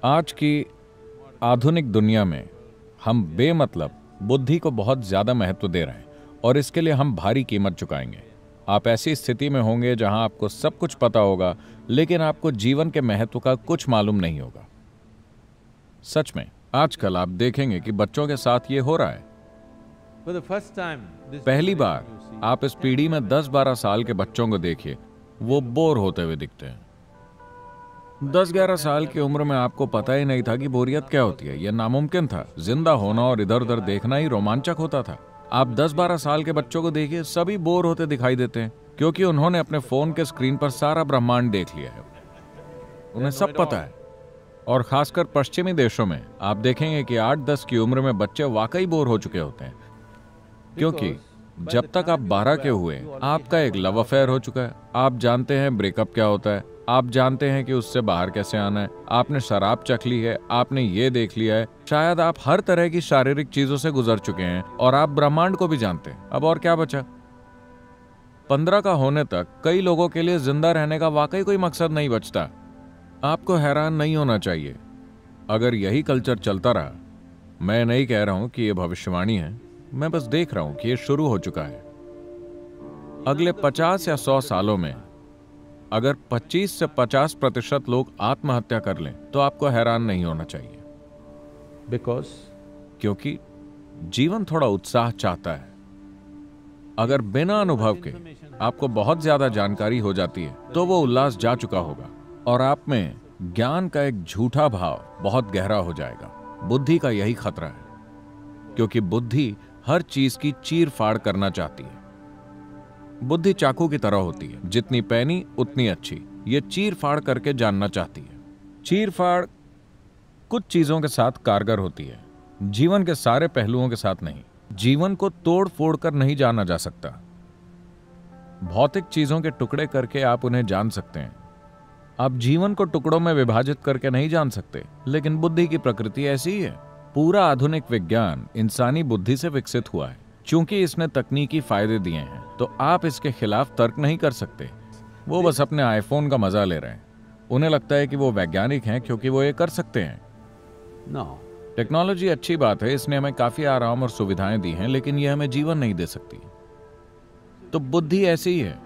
आज की आधुनिक दुनिया में हम बेमतलब बुद्धि को बहुत ज्यादा महत्व दे रहे हैं और इसके लिए हम भारी कीमत चुकाएंगे। आप ऐसी स्थिति में होंगे जहां आपको सब कुछ पता होगा, लेकिन आपको जीवन के महत्व का कुछ मालूम नहीं होगा। सच में आजकल आप देखेंगे कि बच्चों के साथ ये हो रहा है। पहली बार आप इस पीढ़ी में 10-12 साल के बच्चों को देखिए, वो बोर होते हुए दिखते हैं। 10-11 साल की उम्र में आपको पता ही नहीं था कि बोरियत क्या होती है। यह नामुमकिन था। जिंदा होना और इधर उधर देखना ही रोमांचक होता था। आप 10-12 साल के बच्चों को देखिए, सभी बोर होते दिखाई देते हैं क्योंकि उन्होंने अपने फोन के स्क्रीन पर सारा ब्रह्मांड देख लिया है। उन्हें सब पता है। और खासकर पश्चिमी देशों में आप देखेंगे कि 8-10 की उम्र में बच्चे वाकई बोर हो चुके होते हैं, क्योंकि जब तक आप 12 के हुए आपका एक लव अफेयर हो चुका है। आप जानते हैं ब्रेकअप क्या होता है, आप जानते हैं कि उससे बाहर कैसे आना है, आपने शराब चख ली है, आपने ये देख लिया है, शायद आप हर तरह की शारीरिक चीजों से गुजर चुके हैं और आप ब्रह्मांड को भी जानते हैं। अब और क्या बचा? 15 का होने तक कई लोगों के लिए जिंदा रहने का वाकई कोई मकसद नहीं बचता। आपको हैरान नहीं होना चाहिए अगर यही कल्चर चलता रहा। मैं नहीं कह रहा हूं कि यह भविष्यवाणी है, मैं बस देख रहा हूं कि यह शुरू हो चुका है। अगले 50 या 100 सालों में अगर 25 से 50% लोग आत्महत्या कर लें तो आपको हैरान नहीं होना चाहिए, क्योंकि जीवन थोड़ा उत्साह चाहता है। अगर बिना अनुभव के आपको बहुत ज्यादा जानकारी हो जाती है तो वो उल्लास जा चुका होगा और आप में ज्ञान का एक झूठा भाव बहुत गहरा हो जाएगा। बुद्धि का यही खतरा है, क्योंकि बुद्धि हर चीज की चीर फाड़ करना चाहती है। बुद्धि चाकू की तरह होती है, जितनी पैनी उतनी अच्छी। ये चीर फाड़ करके जानना चाहती है। चीर फाड़ कुछ चीजों के साथ कारगर होती है, जीवन के सारे पहलुओं के साथ नहीं। जीवन को तोड़ फोड़ कर नहीं जाना जा सकता। भौतिक चीजों के टुकड़े करके आप उन्हें जान सकते हैं। आप जीवन को टुकड़ों में विभाजित करके नहीं जान सकते, लेकिन बुद्धि की प्रकृति ऐसी ही है। पूरा आधुनिक विज्ञान इंसानी बुद्धि से विकसित हुआ है। चूंकि इसने तकनीकी फायदे दिए हैं तो आप इसके खिलाफ तर्क नहीं कर सकते। वो बस अपने आईफोन का मजा ले रहे हैं। उन्हें लगता है कि वो वैज्ञानिक हैं क्योंकि वो ये कर सकते हैं। टेक्नोलॉजी अच्छी बात है, इसने हमें काफी आराम और सुविधाएं दी हैं, लेकिन ये हमें जीवन नहीं दे सकती। तो बुद्धि ऐसी ही है।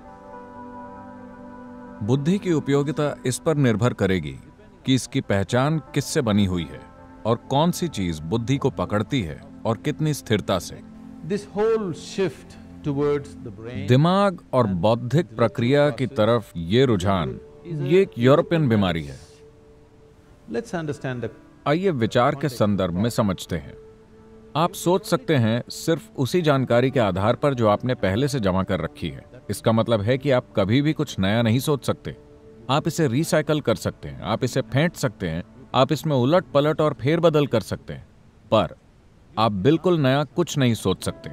बुद्धि की उपयोगिता इस पर निर्भर करेगी कि इसकी पहचान किससे बनी हुई है और कौन सी चीज बुद्धि को पकड़ती है और कितनी स्थिरता से। दिमाग और बौद्धिक प्रक्रिया की तरफ ये रुझान, ये एक यूरोपियन बीमारी है। आइए विचार के संदर्भ में समझते हैं। आप सोच सकते हैं सिर्फ उसी जानकारी के आधार पर जो आपने पहले से जमा कर रखी है। इसका मतलब है कि आप कभी भी कुछ नया नहीं सोच सकते। आप इसे रिसाइकल कर सकते हैं, आप इसे फेंट सकते हैं, आप इसमें उलट पलट और फेरबदल कर सकते हैं, पर आप बिल्कुल नया कुछ नहीं सोच सकते।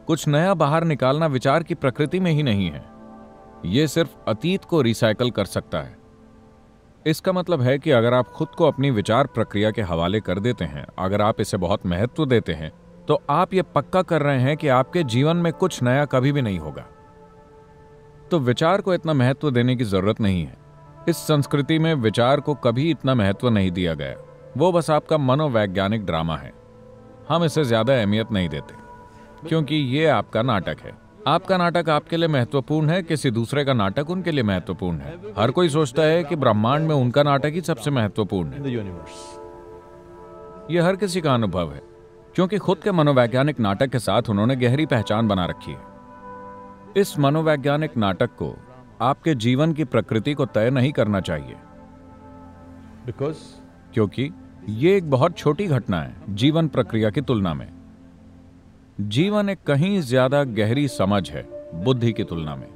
कुछ नया बाहर निकालना विचार की प्रकृति में ही नहीं है। यह सिर्फ अतीत को रिसाइकल कर सकता है। इसका मतलब है कि अगर आप खुद को अपनी विचार प्रक्रिया के हवाले कर देते हैं, अगर आप इसे बहुत महत्व देते हैं, तो आप ये पक्का कर रहे हैं कि आपके जीवन में कुछ नया कभी भी नहीं होगा। तो विचार को इतना महत्व देने की जरूरत नहीं है। इस संस्कृति में विचार को कभी इतना महत्व नहीं दिया गया। वो बस आपका मनोवैज्ञानिक ड्रामा है। हम इसे ज्यादा अहमियत नहीं देते क्योंकि ये आपका नाटक है। आपका नाटक आपके लिए महत्वपूर्ण है, किसी दूसरे का नाटक उनके लिए महत्वपूर्ण है। हर कोई सोचता है कि ब्रह्मांड में उनका नाटक ही सबसे महत्वपूर्ण है। यह हर किसी का अनुभव है, क्योंकि खुद के मनोवैज्ञानिक नाटक के साथ उन्होंने गहरी पहचान बना रखी है। इस मनोवैज्ञानिक नाटक को आपके जीवन की प्रकृति को तय नहीं करना चाहिए, क्योंकि ये एक बहुत छोटी घटना है जीवन प्रक्रिया की तुलना में। जीवन एक कहीं ज्यादा गहरी समझ है बुद्धि की तुलना में।